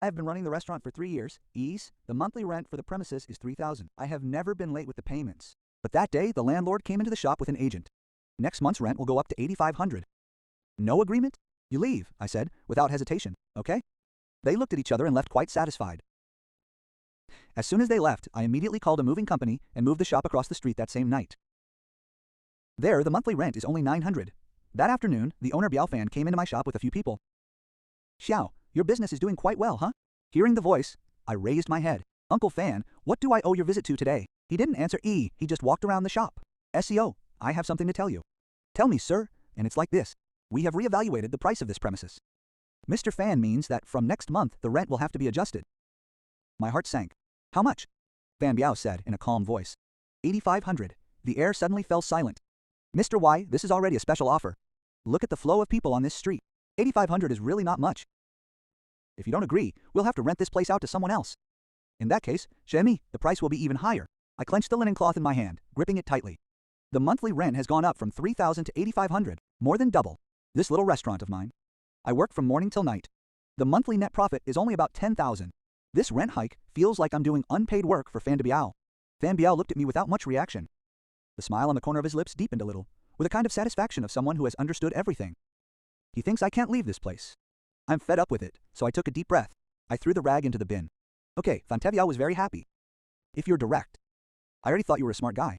I have been running the restaurant for 3 years. Ease. The monthly rent for the premises is 3,000. I have never been late with the payments. But that day, the landlord came into the shop with an agent. Next month's rent will go up to 8,500. No agreement? You leave, I said, without hesitation, okay? They looked at each other and left quite satisfied. As soon as they left, I immediately called a moving company and moved the shop across the street that same night. There, the monthly rent is only 900. That afternoon, the owner Biao Fan came into my shop with a few people. Xiao, your business is doing quite well, huh? Hearing the voice, I raised my head. Uncle Fan, what do I owe your visit to today? He didn't answer he just walked around the shop. SEO, I have something to tell you. Tell me, sir, and it's like this. We have reevaluated the price of this premises. Mr. Fan means that from next month the rent will have to be adjusted. My heart sank. How much? Fan Biao said in a calm voice. 8,500. The air suddenly fell silent. Mr. Y, this is already a special offer. Look at the flow of people on this street. 8,500 is really not much. If you don't agree, we'll have to rent this place out to someone else. In that case, Shemi, the price will be even higher. I clenched the linen cloth in my hand, gripping it tightly. The monthly rent has gone up from 3,000 to 8,500, more than double. This little restaurant of mine. I work from morning till night. The monthly net profit is only about 10,000. This rent hike feels like I'm doing unpaid work for Fan Biao. Fan Biao looked at me without much reaction. The smile on the corner of his lips deepened a little, with a kind of satisfaction of someone who has understood everything. He thinks I can't leave this place. I'm fed up with it, so I took a deep breath. I threw the rag into the bin. Okay, Fan Biao was very happy. If you're direct. I already thought you were a smart guy.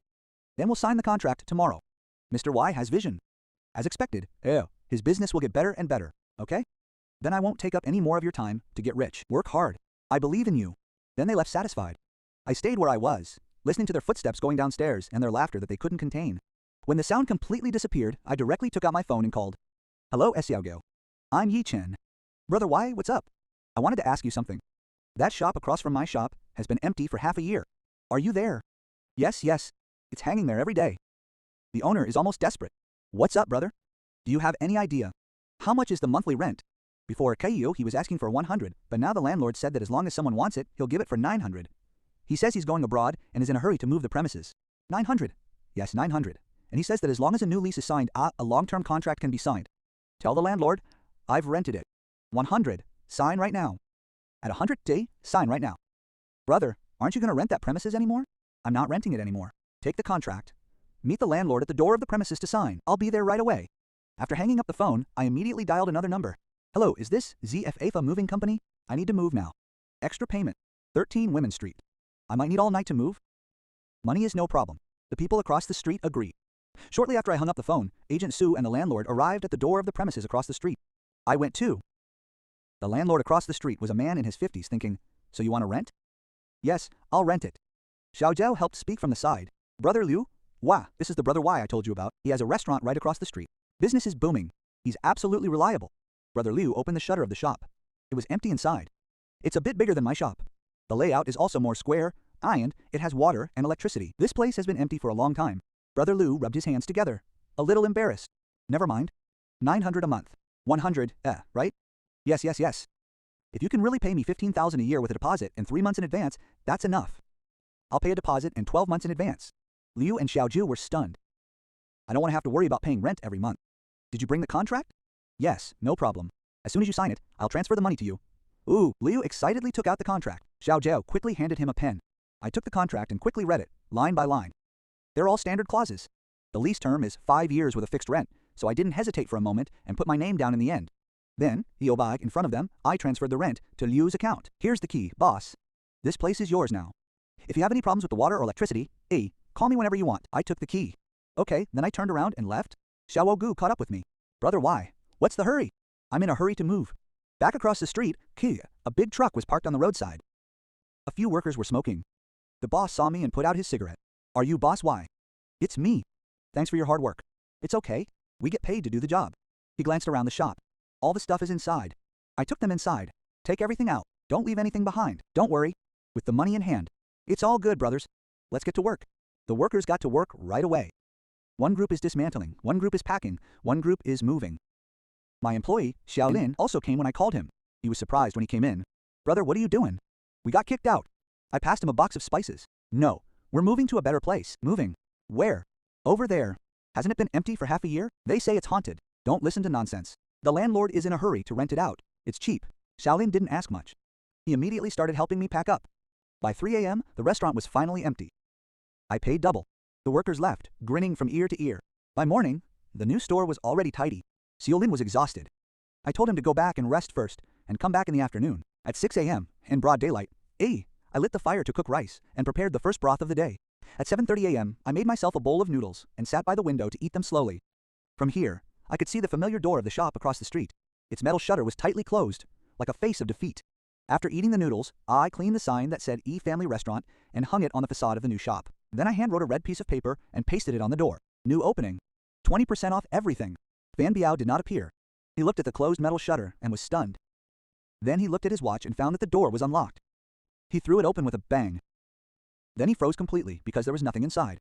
Then we'll sign the contract tomorrow. Mr. Y has vision. As expected, his business will get better and better, okay? Then I won't take up any more of your time to get rich. Work hard. I believe in you. Then they left satisfied. I stayed where I was, listening to their footsteps going downstairs and their laughter that they couldn't contain. When the sound completely disappeared, I directly took out my phone and called. Hello, Xiaogao. I'm Yi Chen. Brother Y, what's up? I wanted to ask you something. That shop across from my shop has been empty for half a year. Are you there? Yes. It's hanging there every day. The owner is almost desperate. What's up, brother? Do you have any idea? How much is the monthly rent? Before Kaiyo, he was asking for 100, but now the landlord said that as long as someone wants it, he'll give it for 900. He says he's going abroad and is in a hurry to move the premises. 900. Yes, 900. And he says that as long as a new lease is signed, a long-term contract can be signed. Tell the landlord, I've rented it. 100. Sign right now. At 100 day, sign right now. Brother, aren't you going to rent that premises anymore? I'm not renting it anymore. Take the contract. Meet the landlord at the door of the premises to sign. I'll be there right away. After hanging up the phone, I immediately dialed another number. Hello, is this ZFAFA Moving Company? I need to move now. Extra payment. 13 Women Street. I might need all night to move. Money is no problem. The people across the street agree. Shortly after I hung up the phone, Agent Su and the landlord arrived at the door of the premises across the street. I went too. The landlord across the street was a man in his 50s thinking, so you want to rent? Yes, I'll rent it. Xiao Jiao helped speak from the side. Brother Liu? Wah, this is the Brother Y I told you about. He has a restaurant right across the street. Business is booming. He's absolutely reliable. Brother Liu opened the shutter of the shop. It was empty inside. It's a bit bigger than my shop. The layout is also more square, and it has water and electricity. This place has been empty for a long time. Brother Liu rubbed his hands together, a little embarrassed. Never mind. 900 a month. 100, right? Yes. If you can really pay me 15,000 a year with a deposit and 3 months in advance, that's enough. I'll pay a deposit and 12 months in advance. Liu and Xiaoju were stunned. I don't want to have to worry about paying rent every month. Did you bring the contract? Yes, no problem. As soon as you sign it, I'll transfer the money to you. Ooh, Liu excitedly took out the contract. Xiao Jiao quickly handed him a pen. I took the contract and quickly read it, line by line. They're all standard clauses. The lease term is 5 years with a fixed rent, so I didn't hesitate for a moment and put my name down in the end. Then, in front of them, I transferred the rent to Liu's account. Here's the key, boss. This place is yours now. If you have any problems with the water or electricity, call me whenever you want. I took the key. Okay, then I turned around and left. Xiao Gu caught up with me. Brother Y, what's the hurry? I'm in a hurry to move. Back across the street, a big truck was parked on the roadside. A few workers were smoking. The boss saw me and put out his cigarette. Are you boss Y? It's me. Thanks for your hard work. It's okay. We get paid to do the job. He glanced around the shop. All the stuff is inside. I took them inside. Take everything out. Don't leave anything behind. Don't worry. With the money in hand. It's all good, brothers. Let's get to work. The workers got to work right away. One group is dismantling, one group is packing, one group is moving. My employee, Xiaolin, also came when I called him. He was surprised when he came in. Brother, what are you doing? We got kicked out. I passed him a box of spices. No, we're moving to a better place. Moving. Where? Over there. Hasn't it been empty for half a year? They say it's haunted. Don't listen to nonsense. The landlord is in a hurry to rent it out. It's cheap. Xiaolin didn't ask much. He immediately started helping me pack up. By 3 a.m., the restaurant was finally empty. I paid double. The workers left, grinning from ear to ear. By morning, the new store was already tidy. Xiaolin was exhausted. I told him to go back and rest first, and come back in the afternoon. At 6 a.m., in broad daylight, I lit the fire to cook rice and prepared the first broth of the day. At 7:30 a.m., I made myself a bowl of noodles and sat by the window to eat them slowly. From here, I could see the familiar door of the shop across the street. Its metal shutter was tightly closed, like a face of defeat. After eating the noodles, I cleaned the sign that said E Family Restaurant and hung it on the facade of the new shop. Then I hand-wrote a red piece of paper and pasted it on the door. New opening. 20% off everything. Fan Biao did not appear. He looked at the closed metal shutter and was stunned. Then he looked at his watch and found that the door was unlocked. He threw it open with a bang. Then he froze completely because there was nothing inside.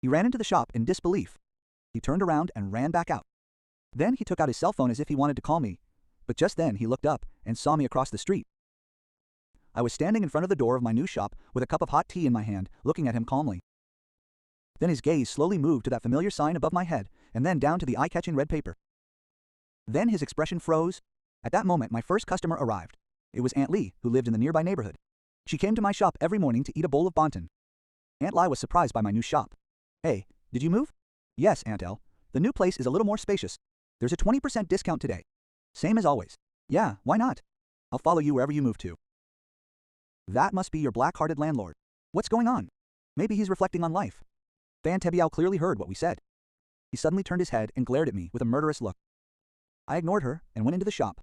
He ran into the shop in disbelief. He turned around and ran back out. Then he took out his cell phone as if he wanted to call me, but just then he looked up and saw me across the street. I was standing in front of the door of my new shop with a cup of hot tea in my hand, looking at him calmly. Then his gaze slowly moved to that familiar sign above my head and then down to the eye-catching red paper. Then his expression froze. At that moment, my first customer arrived. It was Aunt Li, who lived in the nearby neighborhood. She came to my shop every morning to eat a bowl of bonton. Aunt Li was surprised by my new shop. Hey, did you move? Yes, Aunt El. The new place is a little more spacious. There's a 20% discount today. Same as always. Yeah, why not? I'll follow you wherever you move to. That must be your black-hearted landlord. What's going on? Maybe he's reflecting on life. Fan Tebiao clearly heard what we said. He suddenly turned his head and glared at me with a murderous look. I ignored her and went into the shop.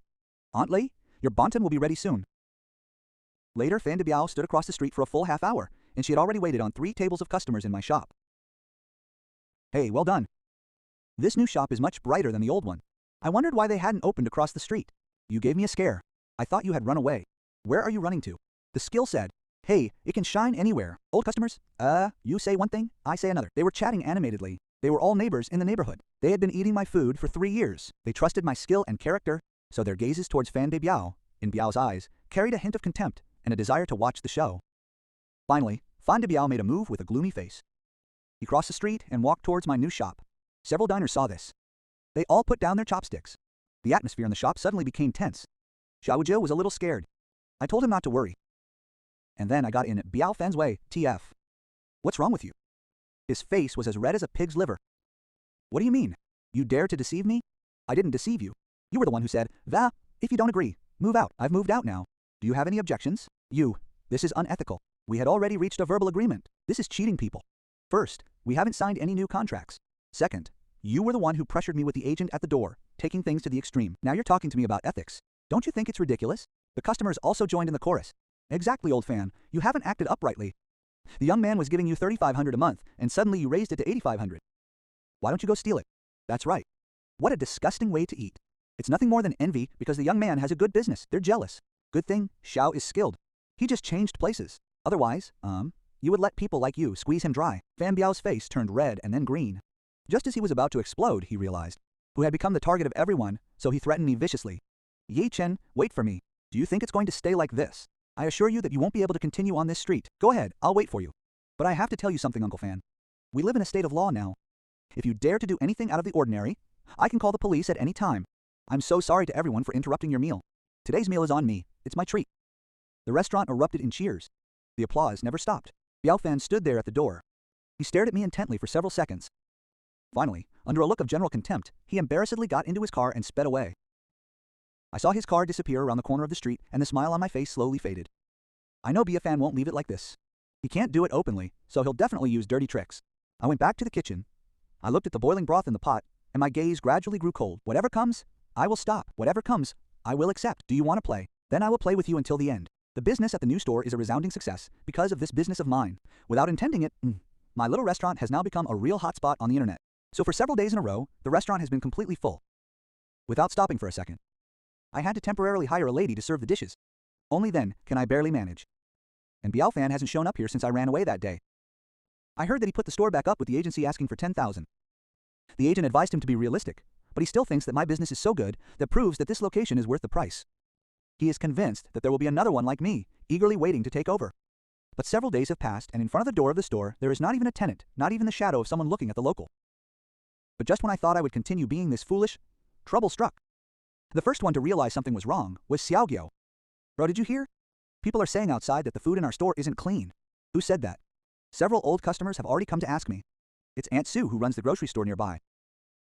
Aunt Li, your bonton will be ready soon. Later, Fan Tebiao stood across the street for a full half hour, and she had already waited on 3 tables of customers in my shop. Hey, well done. This new shop is much brighter than the old one. I wondered why they hadn't opened across the street. You gave me a scare. I thought you had run away. Where are you running to? The skill said, hey, it can shine anywhere. Old customers? You say one thing, I say another. They were chatting animatedly. They were all neighbors in the neighborhood. They had been eating my food for 3 years. They trusted my skill and character, so their gazes towards Fan Biao, in Biao's eyes, carried a hint of contempt and a desire to watch the show. Finally, Fan Biao made a move with a gloomy face. He crossed the street and walked towards my new shop. Several diners saw this. They all put down their chopsticks. The atmosphere in the shop suddenly became tense. Xiao Zhou was a little scared. I told him not to worry. And then I got in Biao Fan's way, TF. What's wrong with you? His face was as red as a pig's liver. What do you mean? You dare to deceive me? I didn't deceive you. You were the one who said, Va, if you don't agree, move out. I've moved out now. Do you have any objections? This is unethical. We had already reached a verbal agreement. This is cheating people. First, we haven't signed any new contracts. Second, you were the one who pressured me with the agent at the door, taking things to the extreme. Now you're talking to me about ethics. Don't you think it's ridiculous? The customers also joined in the chorus. Exactly, old fan. You haven't acted uprightly. The young man was giving you $3,500 a month, and suddenly you raised it to $8,500. Why don't you go steal it? That's right. What a disgusting way to eat. It's nothing more than envy because the young man has a good business. They're jealous. Good thing, Xiao is skilled. He just changed places. Otherwise, you would let people like you squeeze him dry. Fan Biao's face turned red and then green. Just as he was about to explode, he realized, who had become the target of everyone, so he threatened me viciously. Ye Chen, wait for me. Do you think it's going to stay like this? I assure you that you won't be able to continue on this street. Go ahead, I'll wait for you. But I have to tell you something, Uncle Fan. We live in a state of law now. If you dare to do anything out of the ordinary, I can call the police at any time. I'm so sorry to everyone for interrupting your meal. Today's meal is on me. It's my treat. The restaurant erupted in cheers. The applause never stopped. Biao Fan stood there at the door. He stared at me intently for several seconds. Finally, under a look of general contempt, he embarrassedly got into his car and sped away. I saw his car disappear around the corner of the street, and the smile on my face slowly faded. I know Biao Fan won't leave it like this. He can't do it openly, so he'll definitely use dirty tricks. I went back to the kitchen. I looked at the boiling broth in the pot, and my gaze gradually grew cold. Whatever comes, I will stop. Whatever comes, I will accept. Do you want to play? Then I will play with you until the end. The business at the new store is a resounding success because of this business of mine. Without intending it, my little restaurant has now become a real hotspot on the internet. So for several days in a row, the restaurant has been completely full. Without stopping for a second, I had to temporarily hire a lady to serve the dishes. Only then can I barely manage. And Biao Fan hasn't shown up here since I ran away that day. I heard that he put the store back up with the agency asking for $10,000. The agent advised him to be realistic, but he still thinks that my business is so good that proves that this location is worth the price. He is convinced that there will be another one like me, eagerly waiting to take over. But several days have passed, and in front of the door of the store, there is not even a tenant, not even the shadow of someone looking at the local. But just when I thought I would continue being this foolish, trouble struck. The first one to realize something was wrong was Xiao Guo. Bro, did you hear? People are saying outside that the food in our store isn't clean. Who said that? Several old customers have already come to ask me. It's Aunt Sue who runs the grocery store nearby.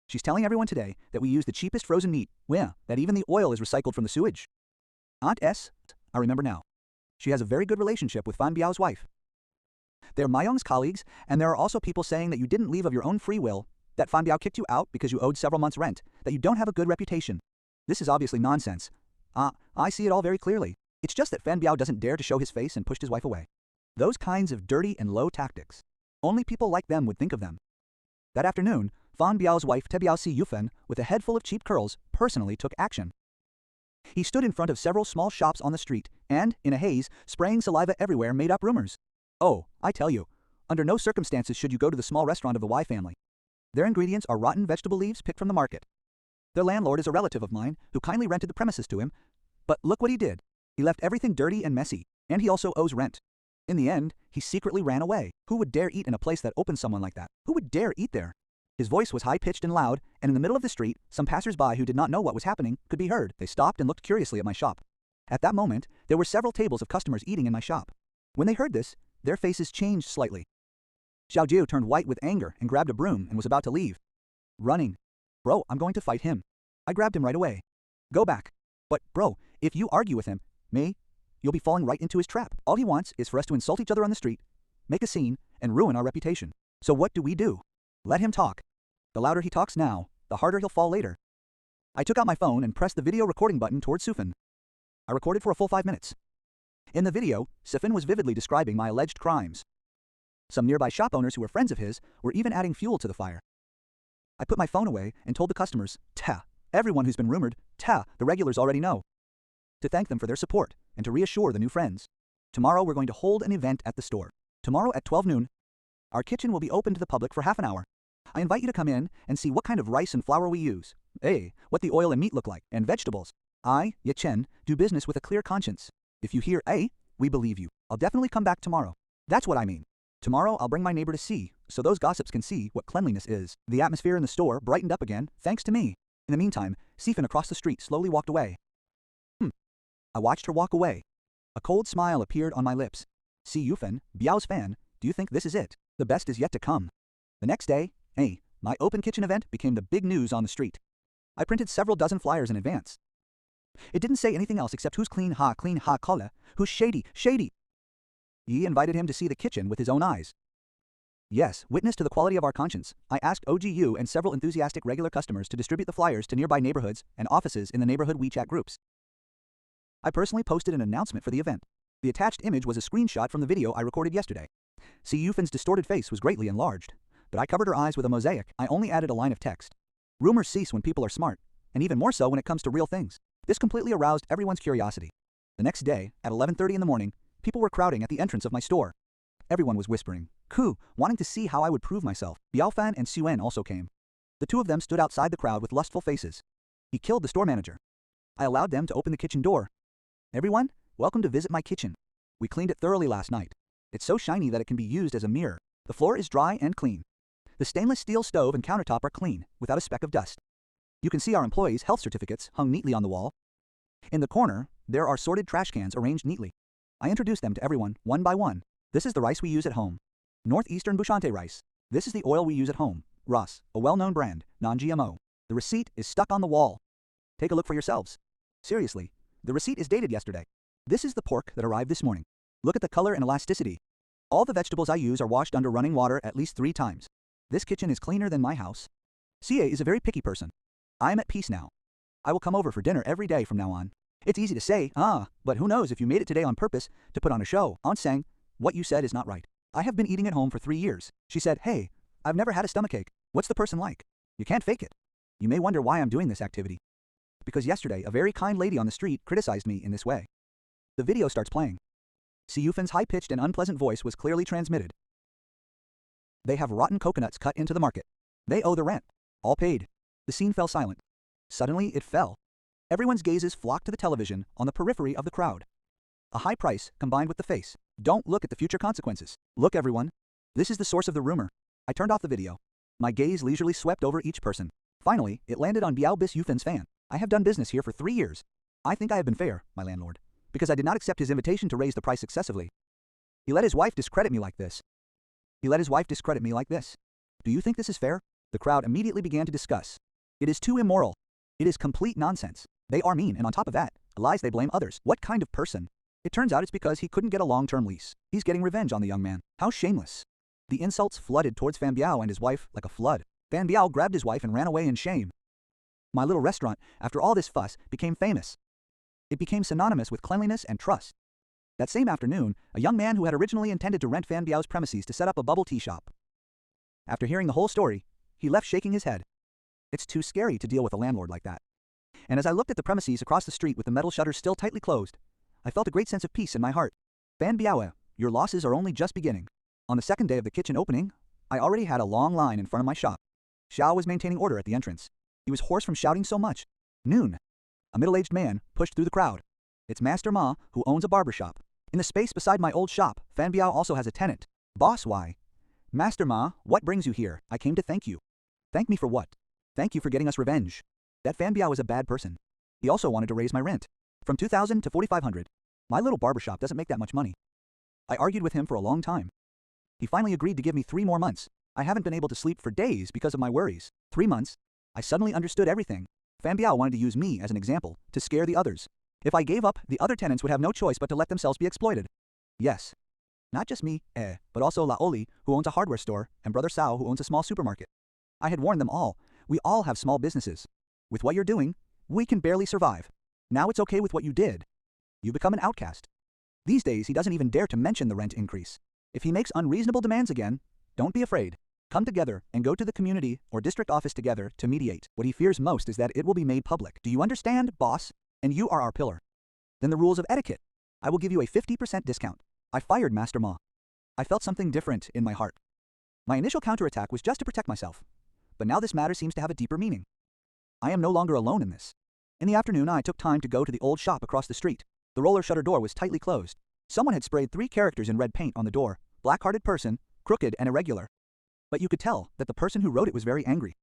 She's telling everyone today that we use the cheapest frozen meat, that even the oil is recycled from the sewage. Aunt S, I remember now. She has a very good relationship with Fan Biao's wife. They're Mayong's colleagues, and there are also people saying that you didn't leave of your own free will, that Fan Biao kicked you out because you owed several months' rent, that you don't have a good reputation. This is obviously nonsense. I see it all very clearly. It's just that Fan Biao doesn't dare to show his face and pushed his wife away. Those kinds of dirty and low tactics. Only people like them would think of them. That afternoon, Fan Biao's wife Tebiao Si Yufen, with a head full of cheap curls, personally took action. He stood in front of several small shops on the street and, in a haze, spraying saliva everywhere, made up rumors. Oh, I tell you, under no circumstances should you go to the small restaurant of the Y family. Their ingredients are rotten vegetable leaves picked from the market. Their landlord is a relative of mine who kindly rented the premises to him, but look what he did. He left everything dirty and messy, and he also owes rent. In the end, he secretly ran away. Who would dare eat in a place that opens someone like that? Who would dare eat there? His voice was high-pitched and loud, and in the middle of the street, some passers-by who did not know what was happening could be heard. They stopped and looked curiously at my shop. At that moment, there were several tables of customers eating in my shop. When they heard this, their faces changed slightly. Xiao Jiu turned white with anger and grabbed a broom and was about to leave. Running. Bro, I'm going to fight him. I grabbed him right away. Go back. But, bro, if you argue with him, you'll be falling right into his trap. All he wants is for us to insult each other on the street, make a scene, and ruin our reputation. So what do we do? Let him talk. The louder he talks now, the harder he'll fall later. I took out my phone and pressed the video recording button towards Sufin. I recorded for a full 5 minutes. In the video, Sufin was vividly describing my alleged crimes. Some nearby shop owners who were friends of his were even adding fuel to the fire. I put my phone away and told the customers, everyone who's been rumored, the regulars already know. To thank them for their support and to reassure the new friends. Tomorrow we're going to hold an event at the store. Tomorrow at 12 noon, our kitchen will be open to the public for half an hour. I invite you to come in and see what kind of rice and flour we use. What the oil and meat look like, and vegetables. I, Ye Chen, do business with a clear conscience. If you hear we believe you. I'll definitely come back tomorrow. That's what I mean. Tomorrow I'll bring my neighbor to see, so those gossips can see what cleanliness is. The atmosphere in the store brightened up again, thanks to me. In the meantime, Sifin across the street slowly walked away. I watched her walk away. A cold smile appeared on my lips. Si Yufen, Biao's fan, do you think this is it? The best is yet to come. The next day, my open kitchen event became the big news on the street. I printed several dozen flyers in advance. It didn't say anything else except who's clean ha kola, who's shady. Yi invited him to see the kitchen with his own eyes. Yes, witness to the quality of our conscience, I asked OGU and several enthusiastic regular customers to distribute the flyers to nearby neighborhoods and offices in the neighborhood WeChat groups. I personally posted an announcement for the event. The attached image was a screenshot from the video I recorded yesterday. Si Yufin's distorted face was greatly enlarged, but I covered her eyes with a mosaic. I only added a line of text. Rumors cease when people are smart, and even more so when it comes to real things. This completely aroused everyone's curiosity. The next day, at 11:30 in the morning, people were crowding at the entrance of my store. Everyone was whispering, wanting to see how I would prove myself. Biaofan and Suen also came. The two of them stood outside the crowd with lustful faces. He killed the store manager. I allowed them to open the kitchen door. Everyone, welcome to visit my kitchen. We cleaned it thoroughly last night. It's so shiny that it can be used as a mirror. The floor is dry and clean. The stainless steel stove and countertop are clean, without a speck of dust. You can see our employees' health certificates hung neatly on the wall. In the corner, there are sorted trash cans arranged neatly. I introduced them to everyone, one by one. This is the rice we use at home. Northeastern Bushante rice. This is the oil we use at home. Ross, a well-known brand, non-GMO. The receipt is stuck on the wall. Take a look for yourselves. Seriously, the receipt is dated yesterday. This is the pork that arrived this morning. Look at the color and elasticity. All the vegetables I use are washed under running water at least 3 times. This kitchen is cleaner than my house. CA is a very picky person. I am at peace now. I will come over for dinner every day from now on. It's easy to say, but who knows if you made it today on purpose to put on a show. Aunt sang, what you said is not right. I have been eating at home for 3 years. She said, hey, I've never had a stomachache. What's the person like? You can't fake it. You may wonder why I'm doing this activity. Because yesterday, a very kind lady on the street criticized me in this way. The video starts playing. Si Yufin's high-pitched and unpleasant voice was clearly transmitted. They have rotten coconuts cut into the market. They owe the rent. All paid. The scene fell silent. Suddenly, it fell. Everyone's gazes flocked to the television on the periphery of the crowd. A high price combined with the face. Don't look at the future consequences. Look, everyone. This is the source of the rumor. I turned off the video. My gaze leisurely swept over each person. Finally, it landed on Biao Bis Yufin's fan. I have done business here for 3 years. I think I have been fair, my landlord. because I did not accept his invitation to raise the price excessively. He let his wife discredit me like this. Do you think this is fair? The crowd immediately began to discuss. It is too immoral. It is complete nonsense. They are mean, and on top of that, lies, they blame others. What kind of person? It turns out it's because he couldn't get a long-term lease. He's getting revenge on the young man. How shameless. The insults flooded towards Fan Biao and his wife like a flood. Fan Biao grabbed his wife and ran away in shame. My little restaurant, after all this fuss, became famous. It became synonymous with cleanliness and trust. That same afternoon, a young man who had originally intended to rent Fan Biao's premises to set up a bubble tea shop. After hearing the whole story, he left shaking his head. It's too scary to deal with a landlord like that. And as I looked at the premises across the street with the metal shutters still tightly closed, I felt a great sense of peace in my heart. Fan Biao, your losses are only just beginning. On the second day of the kitchen opening, I already had a long line in front of my shop. Xiao was maintaining order at the entrance. He was hoarse from shouting so much. Noon. A middle-aged man pushed through the crowd. It's Master Ma, who owns a barber shop. In the space beside my old shop, Fan Biao also has a tenant. Boss, why? Master Ma, what brings you here? I came to thank you. Thank me for what? Thank you for getting us revenge. That Fan Biao is a bad person. He also wanted to raise my rent. From 2,000 to 4,500. My little barbershop doesn't make that much money. I argued with him for a long time. He finally agreed to give me 3 more months. I haven't been able to sleep for days because of my worries. 3 months? I suddenly understood everything. Fan Biao wanted to use me as an example, to scare the others. If I gave up, the other tenants would have no choice but to let themselves be exploited. Yes. Not just me, but also La Oli, who owns a hardware store, and Brother Sao, who owns a small supermarket. I had warned them all. We all have small businesses. With what you're doing, we can barely survive. Now it's okay with what you did. You become an outcast. These days, he doesn't even dare to mention the rent increase. If he makes unreasonable demands again, don't be afraid. Come together and go to the community or district office together to mediate. What he fears most is that it will be made public. Do you understand, boss? And you are our pillar. Then the rules of etiquette. I will give you a 50% discount. I fired Master Ma. I felt something different in my heart. My initial counterattack was just to protect myself. But now this matter seems to have a deeper meaning. I am no longer alone in this. In the afternoon, I took time to go to the old shop across the street. The roller shutter door was tightly closed. Someone had sprayed 3 characters in red paint on the door: black-hearted person, crooked and irregular. But you could tell that the person who wrote it was very angry.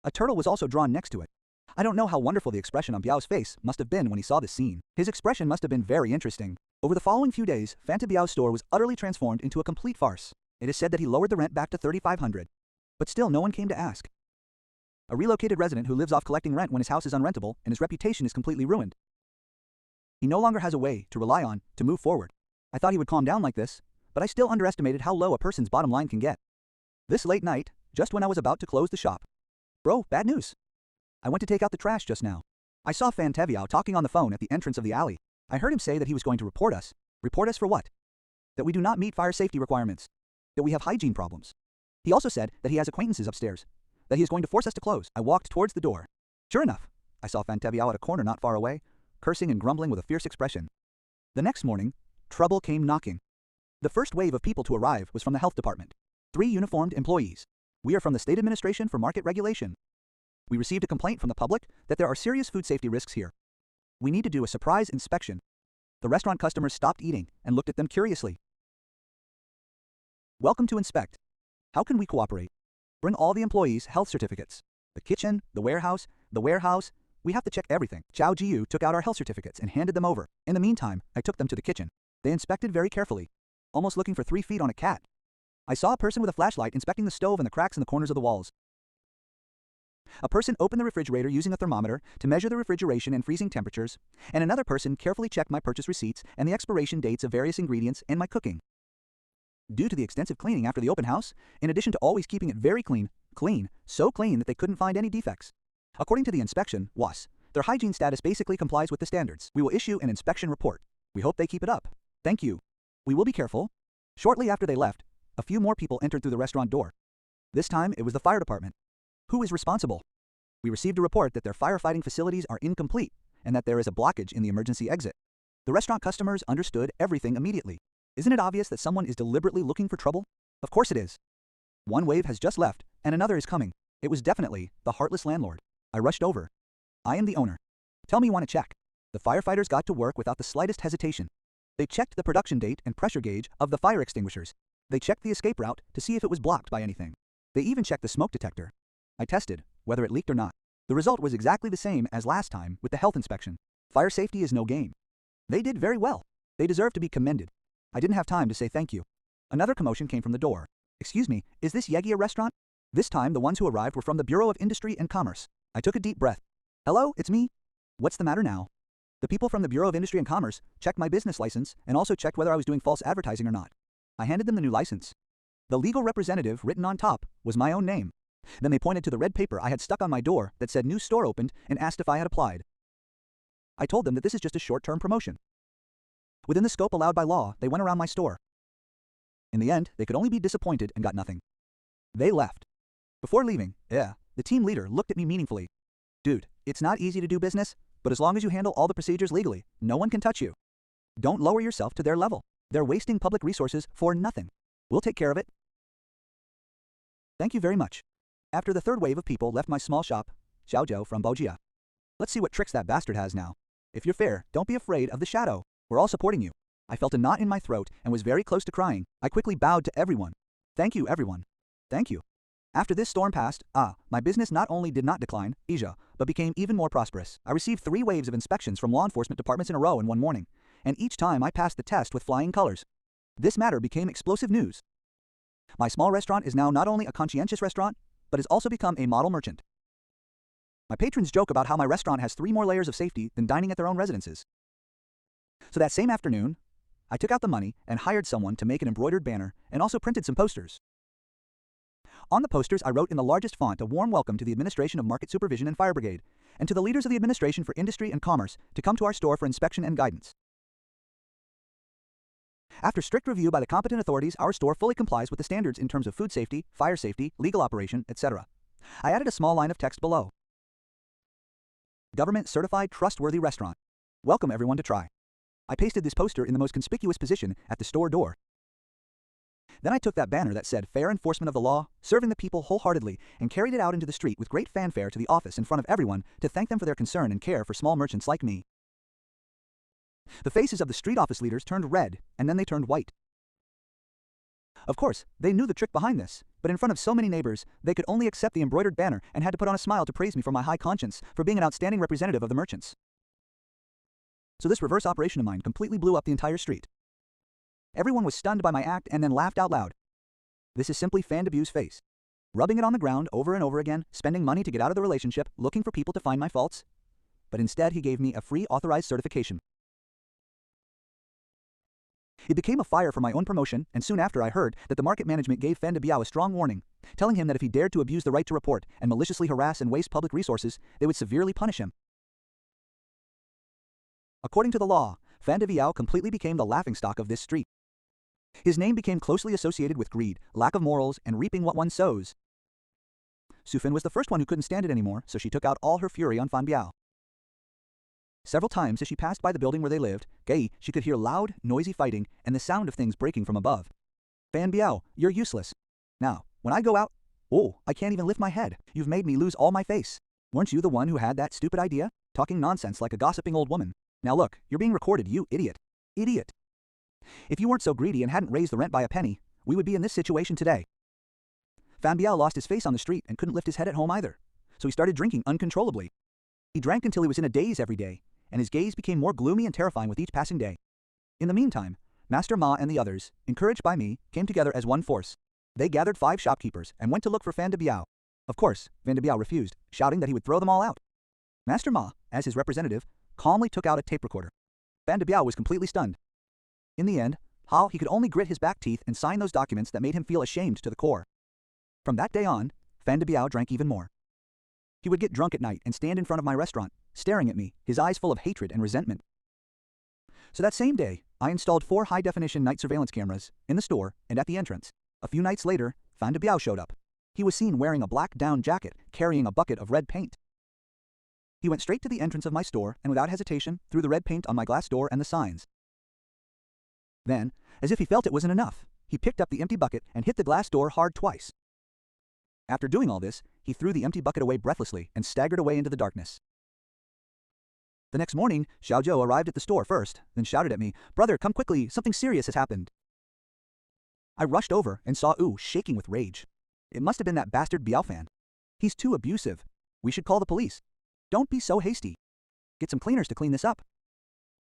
A turtle was also drawn next to it. I don't know how wonderful the expression on Biao's face must have been when he saw this scene. His expression must have been very interesting. Over the following few days, Fanta Biao's store was utterly transformed into a complete farce. It is said that he lowered the rent back to 3,500. But still no one came to ask. A relocated resident who lives off collecting rent when his house is unrentable and his reputation is completely ruined. He no longer has a way to rely on to move forward. I thought he would calm down like this, but I still underestimated how low a person's bottom line can get. This late night, just when I was about to close the shop. Bro, bad news. I went to take out the trash just now. I saw Fan Teviao talking on the phone at the entrance of the alley. I heard him say that he was going to report us. Report us for what? That we do not meet fire safety requirements. That we have hygiene problems. He also said that he has acquaintances upstairs. That he is going to force us to close. I walked towards the door. Sure enough, I saw Fan Teviao at a corner not far away, cursing and grumbling with a fierce expression. The next morning, trouble came knocking. The first wave of people to arrive was from the health department. 3 uniformed employees. We are from the State Administration for Market Regulation. We received a complaint from the public that there are serious food safety risks here. We need to do a surprise inspection. The restaurant customers stopped eating and looked at them curiously. Welcome to inspect. How can we cooperate? Bring all the employees' health certificates. The kitchen, the warehouse. We have to check everything. Zhao Jiyu took out our health certificates and handed them over. In the meantime, I took them to the kitchen. They inspected very carefully, almost looking for 3 feet on a cat. I saw a person with a flashlight inspecting the stove and the cracks in the corners of the walls. A person opened the refrigerator using a thermometer to measure the refrigeration and freezing temperatures, and another person carefully checked my purchase receipts and the expiration dates of various ingredients and my cooking. Due to the extensive cleaning after the open house, in addition to always keeping it very clean, so clean that they couldn't find any defects. According to the inspection, WAS, their hygiene status basically complies with the standards. We will issue an inspection report. We hope they keep it up. Thank you. We will be careful. Shortly after they left, a few more people entered through the restaurant door. This time, it was the fire department. Who is responsible? We received a report that their firefighting facilities are incomplete and that there is a blockage in the emergency exit. The restaurant customers understood everything immediately. Isn't it obvious that someone is deliberately looking for trouble? Of course it is. One wave has just left, and another is coming. It was definitely the heartless landlord. I rushed over. I am the owner. Tell me you want to check. The firefighters got to work without the slightest hesitation. They checked the production date and pressure gauge of the fire extinguishers. They checked the escape route to see if it was blocked by anything. They even checked the smoke detector. I tested whether it leaked or not. The result was exactly the same as last time with the health inspection. Fire safety is no game. They did very well. They deserve to be commended. I didn't have time to say thank you. Another commotion came from the door. Excuse me, is this Yegia restaurant? This time the ones who arrived were from the Bureau of Industry and Commerce. I took a deep breath. Hello, it's me. What's the matter now? The people from the Bureau of Industry and Commerce checked my business license and also checked whether I was doing false advertising or not. I handed them the new license. The legal representative written on top was my own name. Then they pointed to the red paper I had stuck on my door that said new store opened and asked if I had applied. I told them that this is just a short-term promotion. Within the scope allowed by law, they went around my store. In the end, they could only be disappointed and got nothing. They left. Before leaving, the team leader looked at me meaningfully. Dude, it's not easy to do business, but as long as you handle all the procedures legally, no one can touch you. Don't lower yourself to their level. They're wasting public resources for nothing. We'll take care of it. Thank you very much. After the third wave of people left my small shop, Xiaozhou from Bojia. Let's see what tricks that bastard has now. If you're fair, don't be afraid of the shadow. We're all supporting you. I felt a knot in my throat and was very close to crying. I quickly bowed to everyone. Thank you, everyone. Thank you. After this storm passed, my business not only did not decline, but became even more prosperous. I received 3 waves of inspections from law enforcement departments in a row in one morning, and each time I passed the test with flying colors. This matter became explosive news. My small restaurant is now not only a conscientious restaurant, but has also become a model merchant. My patrons joke about how my restaurant has 3 more layers of safety than dining at their own residences. So that same afternoon, I took out the money and hired someone to make an embroidered banner and also printed some posters. On the posters, I wrote in the largest font a warm welcome to the Administration of Market Supervision and Fire Brigade, and to the leaders of the Administration for Industry and Commerce to come to our store for inspection and guidance. After strict review by the competent authorities, our store fully complies with the standards in terms of food safety, fire safety, legal operation, etc. I added a small line of text below. Government Certified Trustworthy Restaurant. Welcome everyone to try. I pasted this poster in the most conspicuous position at the store door. Then I took that banner that said fair enforcement of the law, serving the people wholeheartedly, and carried it out into the street with great fanfare to the office in front of everyone to thank them for their concern and care for small merchants like me. The faces of the street office leaders turned red, and then they turned white. Of course, they knew the trick behind this, but in front of so many neighbors, they could only accept the embroidered banner and had to put on a smile to praise me for my high conscience for being an outstanding representative of the merchants. So this reverse operation of mine completely blew up the entire street. Everyone was stunned by my act and then laughed out loud. This is simply Fan Debu's face. Rubbing it on the ground over and over again, spending money to get out of the relationship, looking for people to find my faults. But instead he gave me a free authorized certification. It became a fire for my own promotion, and soon after I heard that the market management gave Fan Debiao a strong warning, telling him that if he dared to abuse the right to report and maliciously harass and waste public resources, they would severely punish him. According to the law, Fan Debiao completely became the laughingstock of this street. His name became closely associated with greed, lack of morals, and reaping what one sows. Sufin was the first one who couldn't stand it anymore, so she took out all her fury on Fan Biao. Several times as she passed by the building where they lived, she could hear loud, noisy fighting and the sound of things breaking from above. Fan Biao, you're useless. Now, when I go out, I can't even lift my head. You've made me lose all my face. Weren't you the one who had that stupid idea? Talking nonsense like a gossiping old woman. Now look, you're being recorded, you idiot. Idiot. If you weren't so greedy and hadn't raised the rent by a penny, we would be in this situation today. Fan Biao lost his face on the street and couldn't lift his head at home either, so he started drinking uncontrollably. He drank until he was in a daze every day, and his gaze became more gloomy and terrifying with each passing day. In the meantime, Master Ma and the others, encouraged by me, came together as one force. They gathered 5 shopkeepers and went to look for Fan Debiao. Of course, Fan Debiao refused, shouting that he would throw them all out. Master Ma, as his representative, calmly took out a tape recorder. Fan Debiao was completely stunned. In the end, he could only grit his back teeth and sign those documents that made him feel ashamed to the core. From that day on, Fan Debiao drank even more. He would get drunk at night and stand in front of my restaurant, staring at me, his eyes full of hatred and resentment. So that same day, I installed 4 high-definition night surveillance cameras in the store and at the entrance. A few nights later, Fan Debiao showed up. He was seen wearing a black down jacket, carrying a bucket of red paint. He went straight to the entrance of my store and without hesitation threw the red paint on my glass door and the signs. Then, as if he felt it wasn't enough, he picked up the empty bucket and hit the glass door hard twice. After doing all this, he threw the empty bucket away breathlessly and staggered away into the darkness. The next morning, Xiaozhou arrived at the store first, then shouted at me, "Brother, come quickly, something serious has happened." I rushed over and saw Wu shaking with rage. It must have been that bastard Biaofan. He's too abusive. We should call the police. Don't be so hasty. Get some cleaners to clean this up.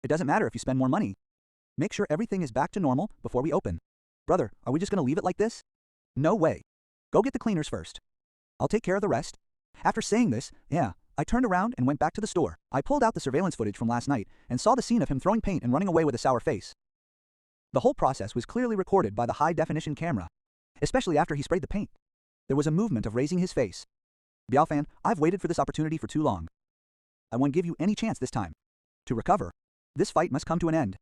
It doesn't matter if you spend more money. Make sure everything is back to normal before we open. Brother, are we just gonna leave it like this? No way. Go get the cleaners first. I'll take care of the rest. After saying this, I turned around and went back to the store. I pulled out the surveillance footage from last night and saw the scene of him throwing paint and running away with a sour face. The whole process was clearly recorded by the high-definition camera, especially after he sprayed the paint. There was a movement of raising his face. Biaofan, I've waited for this opportunity for too long. I won't give you any chance this time. To recover, this fight must come to an end.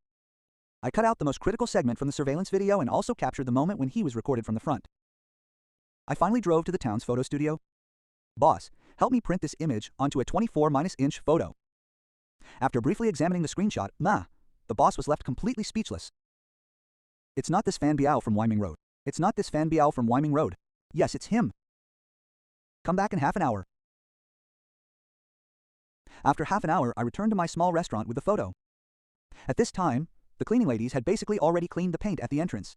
I cut out the most critical segment from the surveillance video and also captured the moment when he was recorded from the front. I finally drove to the town's photo studio. Boss, help me print this image onto a 24-inch photo. After briefly examining the screenshot, the boss was left completely speechless. It's not this Fan Biao from Wyoming Road. It's not this Fan Biao from Wyoming Road. Yes, it's him. Come back in half an hour. After half an hour, I returned to my small restaurant with the photo. At this time, the cleaning ladies had basically already cleaned the paint at the entrance.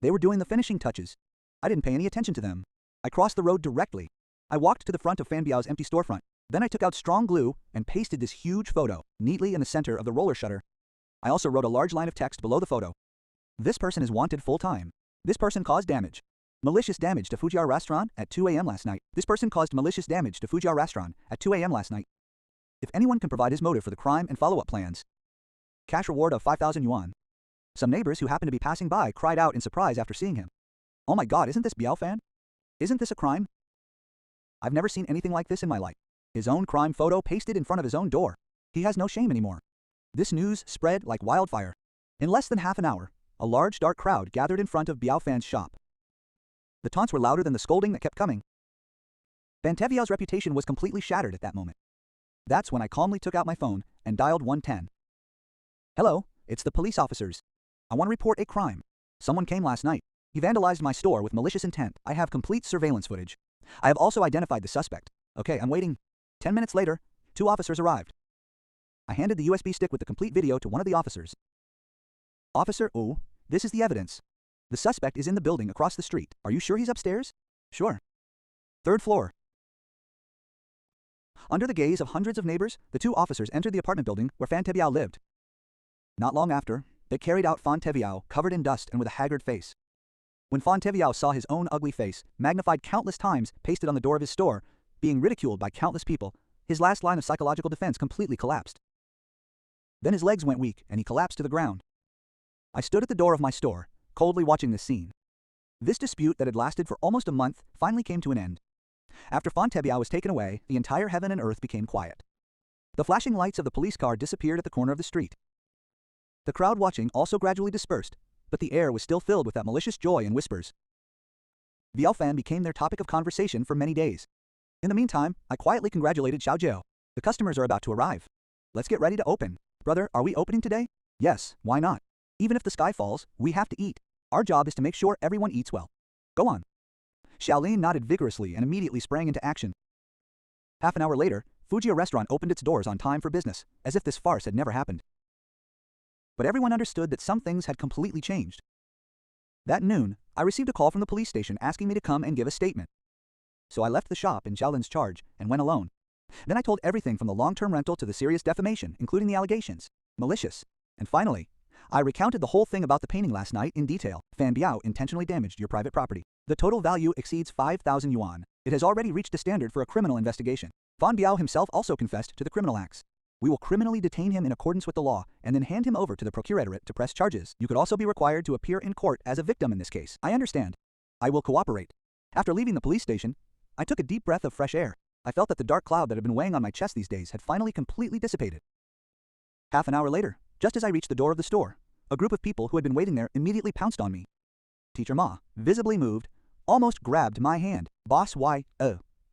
They were doing the finishing touches. I didn't pay any attention to them. I crossed the road directly. I walked to the front of Fan Biao's empty storefront. Then I took out strong glue and pasted this huge photo neatly in the center of the roller shutter. I also wrote a large line of text below the photo. This person is wanted full-time. This person caused damage. Malicious damage to Fujiao restaurant at 2 a.m. last night. This person caused malicious damage to Fujiao restaurant at 2 a.m. last night. If anyone can provide his motive for the crime and follow-up plans. Cash reward of 5,000 yuan. Some neighbors who happened to be passing by cried out in surprise after seeing him. Oh my god, isn't this Biaofan? Isn't this a crime? I've never seen anything like this in my life. His own crime photo pasted in front of his own door. He has no shame anymore. This news spread like wildfire. In less than half an hour, a large dark crowd gathered in front of Biaofan's shop. The taunts were louder than the scolding that kept coming. Fanteviao's reputation was completely shattered at that moment. That's when I calmly took out my phone and dialed 110. Hello, it's the police officers. I want to report a crime. Someone came last night. He vandalized my store with malicious intent. I have complete surveillance footage. I have also identified the suspect. Okay, I'm waiting. 10 minutes later, 2 officers arrived. I handed the USB stick with the complete video to one of the officers. Officer, this is the evidence. The suspect is in the building across the street. Are you sure he's upstairs? Sure. 3rd floor. Under the gaze of hundreds of neighbors, the 2 officers entered the apartment building where Fanteviao lived. Not long after, they carried out Fanteviao covered in dust and with a haggard face. When Fanteviao saw his own ugly face, magnified countless times, pasted on the door of his store, being ridiculed by countless people, his last line of psychological defense completely collapsed. Then his legs went weak and he collapsed to the ground. I stood at the door of my store, coldly watching this scene. This dispute that had lasted for almost a month finally came to an end. After Fanteviao was taken away, the entire heaven and earth became quiet. The flashing lights of the police car disappeared at the corner of the street. The crowd watching also gradually dispersed, but the air was still filled with that malicious joy and whispers. Biaofan became their topic of conversation for many days. In the meantime, I quietly congratulated Xiao Jiao. The customers are about to arrive. Let's get ready to open. Brother, are we opening today? Yes, why not? Even if the sky falls, we have to eat. Our job is to make sure everyone eats well. Go on. Xiaolin nodded vigorously and immediately sprang into action. Half an hour later, Fujiao restaurant opened its doors on time for business, as if this farce had never happened. But everyone understood that some things had completely changed. That noon, I received a call from the police station asking me to come and give a statement. So I left the shop in Xiaolin's charge and went alone. Then I told everything from the long-term rental to the serious defamation, including the allegations, malicious, and finally, I recounted the whole thing about the painting last night in detail. Fan Biao intentionally damaged your private property. The total value exceeds 5,000 yuan. It has already reached a standard for a criminal investigation. Fan Biao himself also confessed to the criminal acts. We will criminally detain him in accordance with the law and then hand him over to the procuratorate to press charges. You could also be required to appear in court as a victim in this case. I understand. I will cooperate. After leaving the police station, I took a deep breath of fresh air. I felt that the dark cloud that had been weighing on my chest these days had finally completely dissipated. Half an hour later, just as I reached the door of the store, a group of people who had been waiting there immediately pounced on me. Teacher Ma, visibly moved, almost grabbed my hand. Boss, why?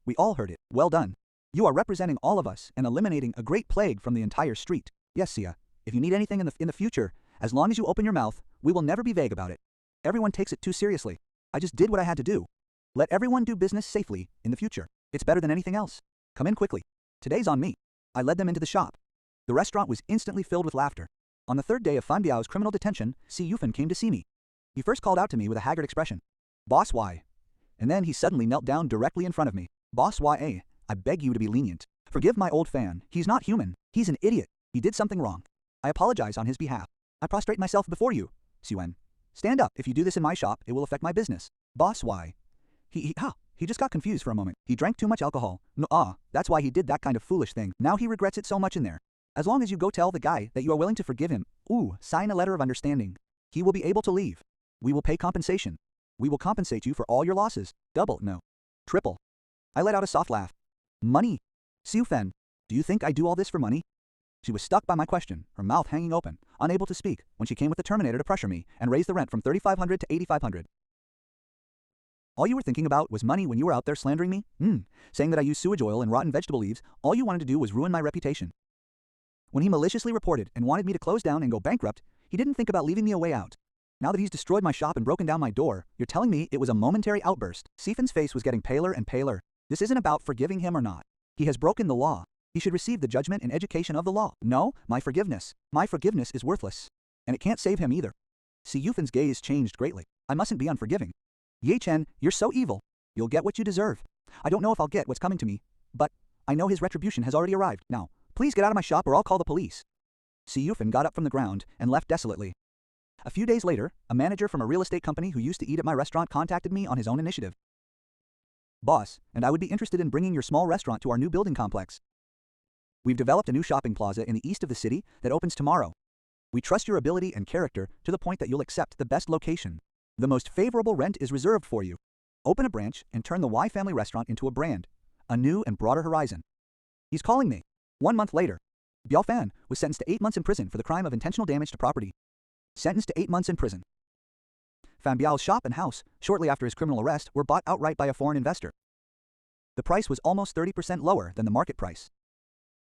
We all heard it. Well done. You are representing all of us and eliminating a great plague from the entire street. Yes, Sia. If you need anything in the future, as long as you open your mouth, we will never be vague about it. Everyone takes it too seriously. I just did what I had to do. Let everyone do business safely in the future. It's better than anything else. Come in quickly. Today's on me. I led them into the shop. The restaurant was instantly filled with laughter. On the 3rd day of Fan Biao's criminal detention, Si Yufan came to see me. He first called out to me with a haggard expression. Boss, why? And then he suddenly knelt down directly in front of me. Boss, why? I beg you to be lenient. Forgive my old fan. He's not human. He's an idiot. He did something wrong. I apologize on his behalf. I prostrate myself before you. Suen. Stand up. If you do this in my shop, it will affect my business. Boss, why? He just got confused for a moment. He drank too much alcohol. No, that's why he did that kind of foolish thing. Now he regrets it so much in there. As long as you go tell the guy that you are willing to forgive him, sign a letter of understanding. He will be able to leave. We will pay compensation. We will compensate you for all your losses. Double, no. Triple. I let out a soft laugh. Money. Xiu Fen, do you think I do all this for money? She was stuck by my question, her mouth hanging open, unable to speak, when she came with the Terminator to pressure me and raise the rent from 3,500 to 8,500. All you were thinking about was money when you were out there slandering me? Saying that I use sewage oil and rotten vegetable leaves, all you wanted to do was ruin my reputation. When he maliciously reported and wanted me to close down and go bankrupt, he didn't think about leaving me a way out. Now that he's destroyed my shop and broken down my door, you're telling me it was a momentary outburst. Sifen's face was getting paler and paler. This isn't about forgiving him or not. He has broken the law. He should receive the judgment and education of the law. No, my forgiveness is worthless. And it can't save him either. Si Yufen's gaze changed greatly. I mustn't be unforgiving. Ye Chen, you're so evil. You'll get what you deserve. I don't know if I'll get what's coming to me, but I know his retribution has already arrived. Now, please get out of my shop or I'll call the police. Si Yufen got up from the ground and left desolately. A few days later, a manager from a real estate company who used to eat at my restaurant contacted me on his own initiative. Boss, and I would be interested in bringing your small restaurant to our new building complex. We've developed a new shopping plaza in the east of the city that opens tomorrow. We trust your ability and character to the point that you'll accept the best location. The most favorable rent is reserved for you. Open a branch and turn the Y Family restaurant into a brand, a new and broader horizon. He's calling me. 1 month later, Biao Fan was sentenced to 8 months in prison for the crime of intentional damage to property. Sentenced to 8 months in prison. Fan Biao's shop and house, shortly after his criminal arrest, were bought outright by a foreign investor. The price was almost 30% lower than the market price.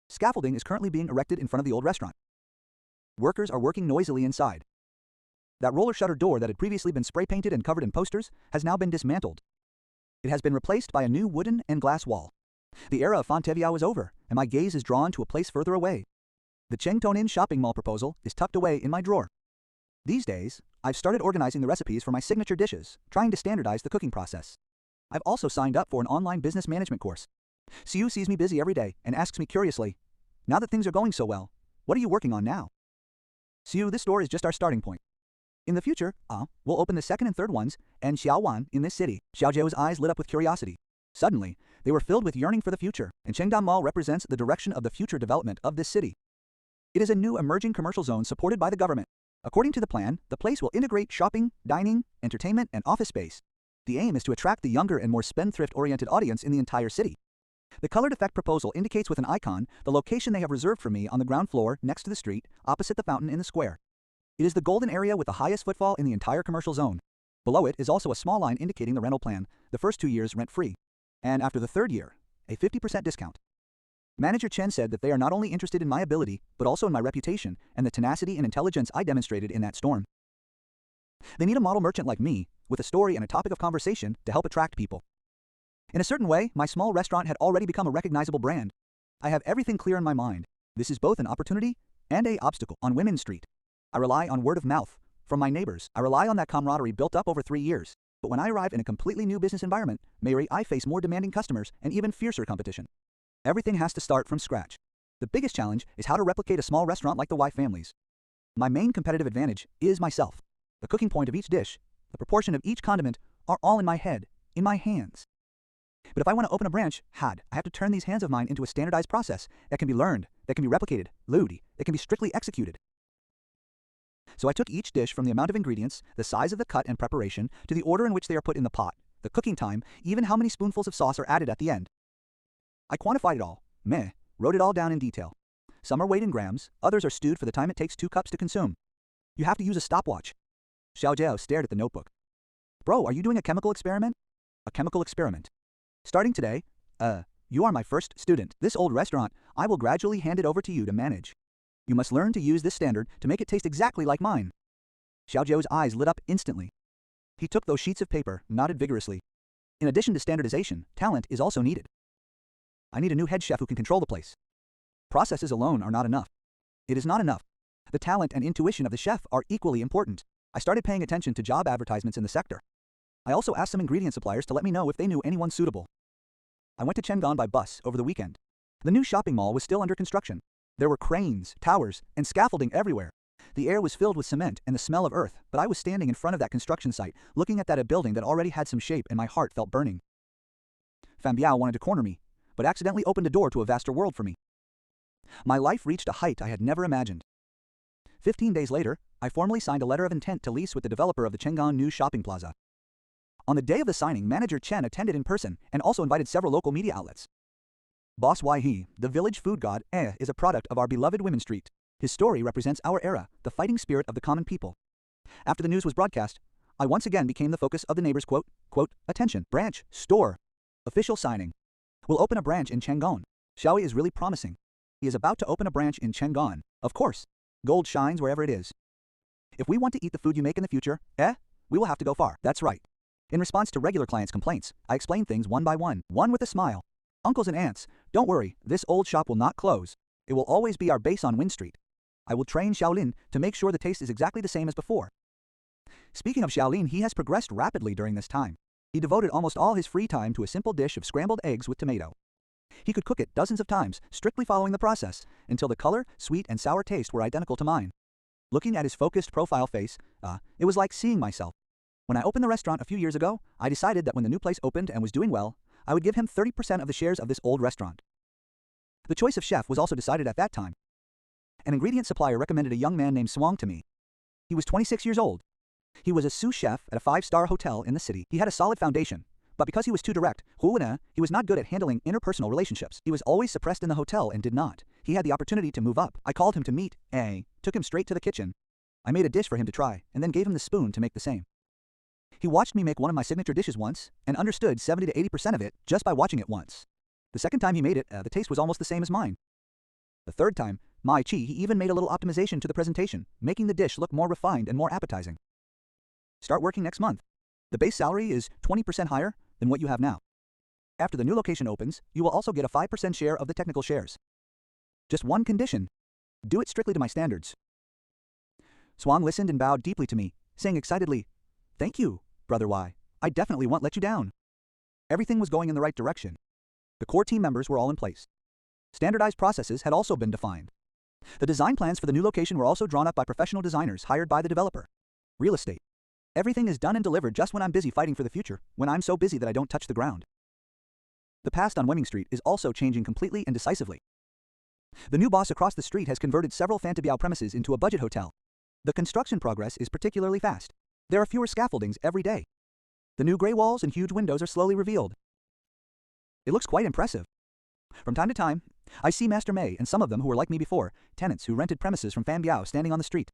Scaffolding is currently being erected in front of the old restaurant. Workers are working noisily inside. That roller shutter door that had previously been spray painted and covered in posters has now been dismantled. It has been replaced by a new wooden and glass wall. The era of Fonteviao is over, and my gaze is drawn to a place further away. The Chengtonin shopping mall proposal is tucked away in my drawer. These days, I've started organizing the recipes for my signature dishes, trying to standardize the cooking process. I've also signed up for an online business management course. Siu sees me busy every day and asks me curiously, now that things are going so well, what are you working on now? Siu, this store is just our starting point. In the future, we'll open the second and third ones, and Xiaowan in this city. Xiaojiao's eyes lit up with curiosity. Suddenly, they were filled with yearning for the future, and Chengdan Mall represents the direction of the future development of this city. It is a new emerging commercial zone supported by the government. According to the plan, the place will integrate shopping, dining, entertainment, and office space. The aim is to attract the younger and more spendthrift-oriented audience in the entire city. The colored effect proposal indicates with an icon the location they have reserved for me on the ground floor next to the street, opposite the fountain in the square. It is the golden area with the highest footfall in the entire commercial zone. Below it is also a small line indicating the rental plan, the first 2 years rent-free, and after the third year, a 50% discount. Manager Chen said that they are not only interested in my ability, but also in my reputation and the tenacity and intelligence I demonstrated in that storm. They need a model merchant like me, with a story and a topic of conversation to help attract people. In a certain way, my small restaurant had already become a recognizable brand. I have everything clear in my mind. This is both an opportunity and an obstacle. On Women's Street, I rely on word of mouth from my neighbors. I rely on that camaraderie built up over 3 years. But when I arrive in a completely new business environment, I face more demanding customers and even fiercer competition. Everything has to start from scratch. The biggest challenge is how to replicate a small restaurant like the Y Family's. My main competitive advantage is myself. The cooking point of each dish, the proportion of each condiment, are all in my head, in my hands. But if I want to open a branch, I have to turn these hands of mine into a standardized process that can be learned, that can be replicated, that can be strictly executed. So I took each dish from the amount of ingredients, the size of the cut and preparation, to the order in which they are put in the pot, the cooking time, even how many spoonfuls of sauce are added at the end. I quantified it all, wrote it all down in detail. Some are weighed in grams, others are stewed for the time it takes 2 cups to consume. You have to use a stopwatch. Xiaojiao stared at the notebook. Bro, are you doing a chemical experiment? A chemical experiment. Starting today, you are my first student. This old restaurant, I will gradually hand it over to you to manage. You must learn to use this standard to make it taste exactly like mine. Xiaojiao's eyes lit up instantly. He took those sheets of paper, nodded vigorously. In addition to standardization, talent is also needed. I need a new head chef who can control the place. Processes alone are not enough. It is not enough. The talent and intuition of the chef are equally important. I started paying attention to job advertisements in the sector. I also asked some ingredient suppliers to let me know if they knew anyone suitable. I went to Cheng'an by bus over the weekend. The new shopping mall was still under construction. There were cranes, towers, and scaffolding everywhere. The air was filled with cement and the smell of earth, but I was standing in front of that construction site, looking at that building that already had some shape, and my heart felt burning. Fan Biao wanted to corner me, but accidentally opened a door to a vaster world for me. My life reached a height I had never imagined. 15 days later, I formally signed a letter of intent to lease with the developer of the Chang'an New Shopping Plaza. On the day of the signing, Manager Chen attended in person and also invited several local media outlets. Boss Wai He, the village food god, is a product of our beloved Women Street. His story represents our era, the fighting spirit of the common people. After the news was broadcast, I once again became the focus of the neighbors' quote, attention, branch, store. Official signing. We'll open a branch in Chang'an. Xiaoyi is really promising. He is about to open a branch in Chang'an. Of course. Gold shines wherever it is. If we want to eat the food you make in the future, we will have to go far. That's right. In response to regular clients' complaints, I explained things one by one with a smile. Uncles and aunts, don't worry, this old shop will not close. It will always be our base on Win Street. I will train Xiaolin to make sure the taste is exactly the same as before. Speaking of Xiaolin, he has progressed rapidly during this time. He devoted almost all his free time to a simple dish of scrambled eggs with tomato. He could cook it dozens of times, strictly following the process, until the color, sweet, and sour taste were identical to mine. Looking at his focused profile face, it was like seeing myself. When I opened the restaurant a few years ago, I decided that when the new place opened and was doing well, I would give him 30% of the shares of this old restaurant. The choice of chef was also decided at that time. An ingredient supplier recommended a young man named Swang to me. He was 26 years old. He was a sous chef at a 5-star hotel in the city. He had a solid foundation, but because he was too direct, he was not good at handling interpersonal relationships. He was always suppressed in the hotel and did not. He had the opportunity to move up. I called him to meet, took him straight to the kitchen. I made a dish for him to try, and then gave him the spoon to make the same. He watched me make one of my signature dishes once, and understood 70 to 80% of it just by watching it once. The second time he made it, the taste was almost the same as mine. The third time, Mai Chi, he even made a little optimization to the presentation, making the dish look more refined and more appetizing. Start working next month. The base salary is 20% higher than what you have now. After the new location opens, you will also get a 5% share of the technical shares. Just one condition. Do it strictly to my standards. Swang listened and bowed deeply to me, saying excitedly, "Thank you, Brother Y. I definitely won't let you down." Everything was going in the right direction. The core team members were all in place. Standardized processes had also been defined. The design plans for the new location were also drawn up by professional designers hired by the developer. Real estate. Everything is done and delivered just when I'm busy fighting for the future, when I'm so busy that I don't touch the ground. The past on Wemming Street is also changing completely and decisively. The new boss across the street has converted several Fan Biao premises into a budget hotel. The construction progress is particularly fast. There are fewer scaffoldings every day. The new gray walls and huge windows are slowly revealed. It looks quite impressive. From time to time, I see Master Mei and some of them who were like me before, tenants who rented premises from Fan Biao standing on the street.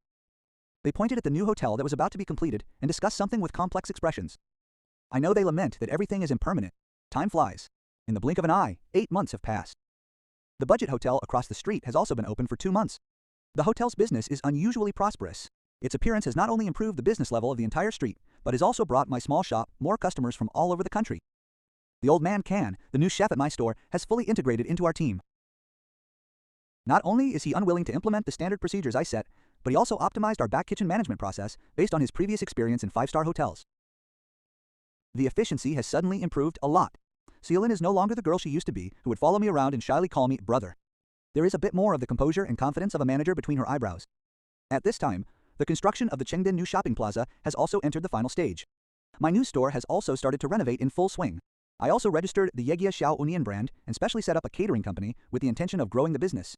They pointed at the new hotel that was about to be completed and discussed something with complex expressions. I know they lament that everything is impermanent. Time flies. In the blink of an eye, 8 months have passed. The budget hotel across the street has also been open for 2 months. The hotel's business is unusually prosperous. Its appearance has not only improved the business level of the entire street, but has also brought my small shop more customers from all over the country. The old man Can, the new chef at my store, has fully integrated into our team. Not only is he unwilling to implement the standard procedures I set, but he also optimized our back kitchen management process based on his previous experience in 5-star hotels. The efficiency has suddenly improved a lot. Celine is no longer the girl she used to be, who would follow me around and shyly call me brother. There is a bit more of the composure and confidence of a manager between her eyebrows. At this time, the construction of the Chengden New Shopping Plaza has also entered the final stage. My new store has also started to renovate in full swing. I also registered the Yegia Xiao Onion brand and specially set up a catering company with the intention of growing the business.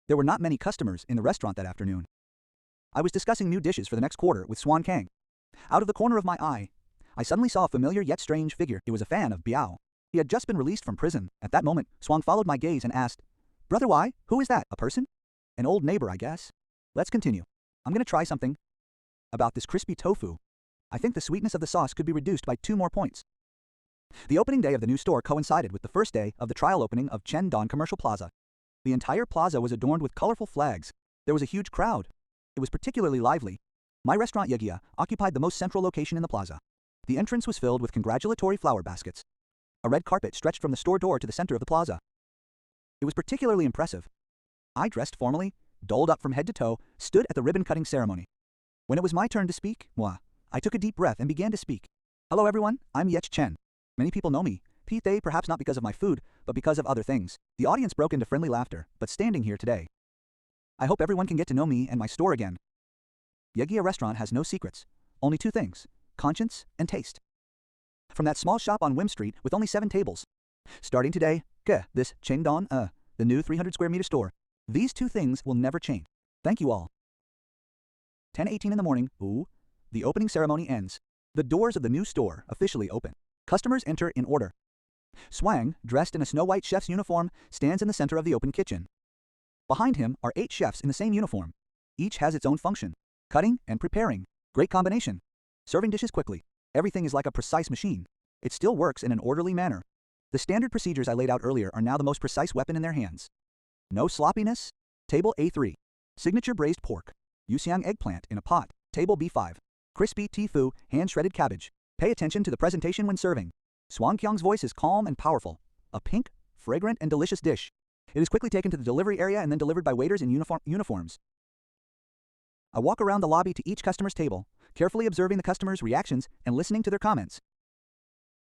There were not many customers in the restaurant that afternoon. I was discussing new dishes for the next quarter with Swan Kang. Out of the corner of my eye, I suddenly saw a familiar yet strange figure. It was a fan of Biao. He had just been released from prison. At that moment, Swan followed my gaze and asked, "Brother Y, who is that? A person? An old neighbor, I guess. Let's continue. I'm gonna try something. About this crispy tofu. I think the sweetness of the sauce could be reduced by 2 more points." The opening day of the new store coincided with the first day of the trial opening of Chengdan Commercial Plaza. The entire plaza was adorned with colorful flags. There was a huge crowd. It was particularly lively. My restaurant Yegia occupied the most central location in the plaza. The entrance was filled with congratulatory flower baskets. A red carpet stretched from the store door to the center of the plaza. It was particularly impressive. I dressed formally, dolled up from head to toe, stood at the ribbon-cutting ceremony. When it was my turn to speak, I took a deep breath and began to speak. "Hello everyone, I'm Yech Chen. Many people know me, perhaps not because of my food, but because of other things." The audience broke into friendly laughter, but standing here today, I hope everyone can get to know me and my store again. Yegia restaurant has no secrets. Only two things: conscience and taste. From that small shop on Wim Street with only 7 tables. Starting today, this Chengdon, the new 300 square meter store. These two things will never change. Thank you all. 10:18 in the morning, the opening ceremony ends. The doors of the new store officially open. Customers enter in order. Swang, dressed in a snow-white chef's uniform, stands in the center of the open kitchen. Behind him are 8 chefs in the same uniform. Each has its own function. Cutting and preparing. Great combination. Serving dishes quickly. Everything is like a precise machine. It still works in an orderly manner. The standard procedures I laid out earlier are now the most precise weapon in their hands. No sloppiness. Table A3. Signature braised pork. Yusiang eggplant in a pot. Table B5. Crispy tofu, hand-shredded cabbage. Pay attention to the presentation when serving. Swan Kyung's voice is calm and powerful. A pink, fragrant, and delicious dish. It is quickly taken to the delivery area and then delivered by waiters in uniforms. I walk around the lobby to each customer's table, carefully observing the customers' reactions and listening to their comments.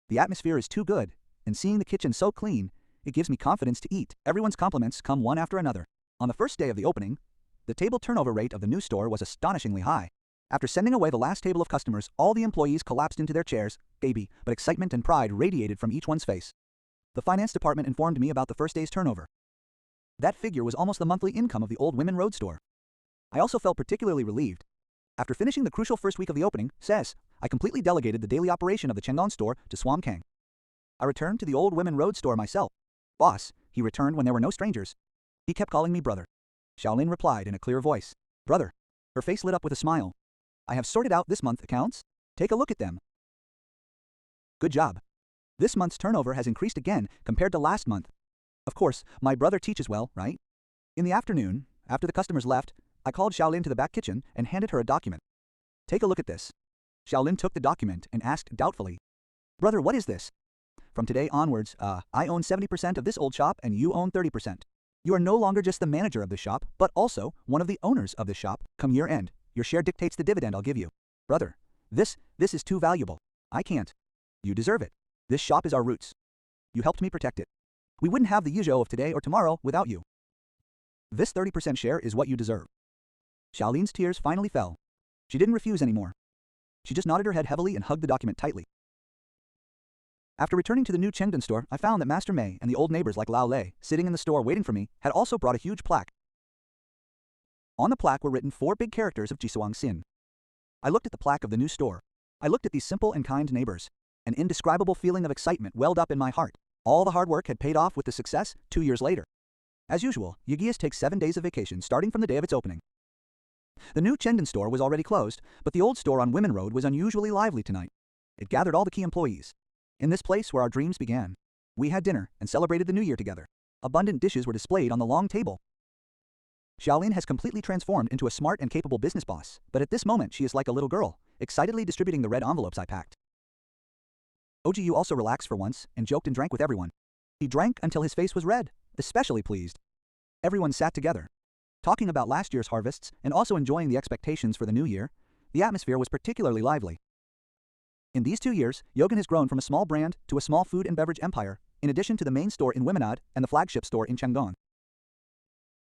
The atmosphere is too good, and seeing the kitchen so clean, it gives me confidence to eat. Everyone's compliments come one after another. On the first day of the opening, the table turnover rate of the new store was astonishingly high. After sending away the last table of customers, all the employees collapsed into their chairs, baby, but excitement and pride radiated from each one's face. The finance department informed me about the first day's turnover. That figure was almost the monthly income of the old Women Road store. I also felt particularly relieved. After finishing the crucial first week of the opening, I completely delegated the daily operation of the Chengdon store to Swam Kang. I returned to the old Women Road store myself. Boss, he returned when there were no strangers. He kept calling me brother. Xiaolin replied in a clear voice. Brother. Her face lit up with a smile. I have sorted out this month's accounts. Take a look at them. Good job. This month's turnover has increased again compared to last month. Of course, my brother teaches well, right? In the afternoon, after the customers left, I called Xiaolin to the back kitchen and handed her a document. Take a look at this. Xiaolin took the document and asked doubtfully, Brother, what is this? From today onwards, I own 70% of this old shop and you own 30%. You are no longer just the manager of this shop, but also one of the owners of this shop. Come year end, your share dictates the dividend I'll give you. Brother, this is too valuable. I can't. You deserve it. This shop is our roots. You helped me protect it. We wouldn't have the Yuzhou of today or tomorrow without you. This 30% share is what you deserve. Xiaolin's tears finally fell. She didn't refuse anymore. She just nodded her head heavily and hugged the document tightly. After returning to the new Chengdon store, I found that Master Mei and the old neighbors like Lao Lei, sitting in the store waiting for me, had also brought a huge plaque. On the plaque were written 4 big characters of Jisuang Xin. I looked at the plaque of the new store. I looked at these simple and kind neighbors. An indescribable feeling of excitement welled up in my heart. All the hard work had paid off with the success 2 years later. As usual, Yegias takes 7 days of vacation starting from the day of its opening. The new Chengdon store was already closed, but the old store on Women Road was unusually lively tonight. It gathered all the key employees. In this place where our dreams began, we had dinner and celebrated the new year together. Abundant dishes were displayed on the long table. Xiaolin has completely transformed into a smart and capable business boss, but at this moment she is like a little girl, excitedly distributing the red envelopes I packed. OGU also relaxed for once and joked and drank with everyone. He drank until his face was red, especially pleased. Everyone sat together, talking about last year's harvests and also enjoying the expectations for the new year. The atmosphere was particularly lively. In these 2 years, Yogan has grown from a small brand to a small food and beverage empire, in addition to the main store in Wimenad and the flagship store in Chengdon.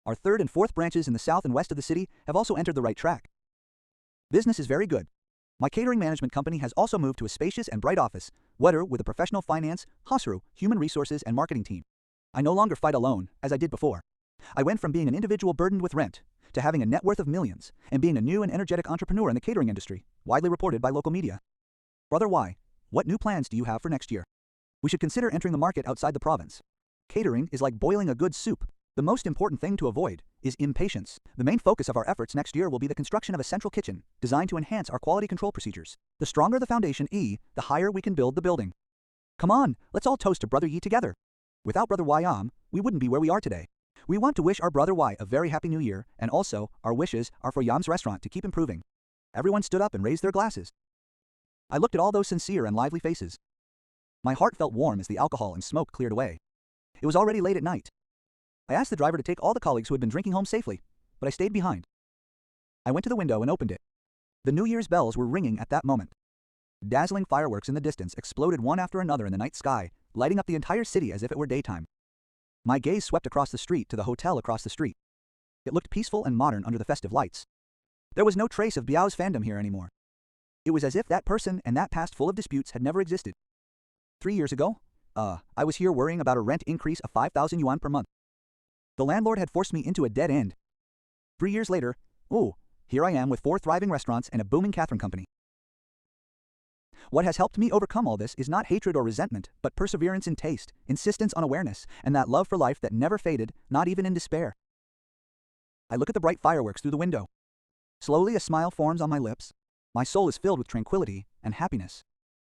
Our 3rd and 4th branches in the south and west of the city have also entered the right track. Business is very good. My catering management company has also moved to a spacious and bright office, whether with a professional finance, Hasru, human resources and marketing team. I no longer fight alone, as I did before. I went from being an individual burdened with rent, to having a net worth of millions, and being a new and energetic entrepreneur in the catering industry, widely reported by local media. Brother Y, what new plans do you have for next year? We should consider entering the market outside the province. Catering is like boiling a good soup. The most important thing to avoid is impatience. The main focus of our efforts next year will be the construction of a central kitchen, designed to enhance our quality control procedures. The stronger the foundation the higher we can build the building. Come on, let's all toast to Brother Yi together. Without Brother Y, we wouldn't be where we are today. We want to wish our Brother Y a very happy new year, and also, our wishes are for Yam's restaurant to keep improving. Everyone stood up and raised their glasses. I looked at all those sincere and lively faces. My heart felt warm as the alcohol and smoke cleared away. It was already late at night. I asked the driver to take all the colleagues who had been drinking home safely, but I stayed behind. I went to the window and opened it. The New Year's bells were ringing at that moment. Dazzling fireworks in the distance exploded one after another in the night sky, lighting up the entire city as if it were daytime. My gaze swept across the street to the hotel across the street. It looked peaceful and modern under the festive lights. There was no trace of Biao's fandom here anymore. It was as if that person and that past full of disputes had never existed. 3 years ago, I was here worrying about a rent increase of 5,000 yuan per month. The landlord had forced me into a dead end. 3 years later, here I am with 4 thriving restaurants and a booming Catherine company. What has helped me overcome all this is not hatred or resentment, but perseverance in taste, insistence on awareness, and that love for life that never faded, not even in despair. I look at the bright fireworks through the window. Slowly a smile forms on my lips. My soul is filled with tranquility and happiness.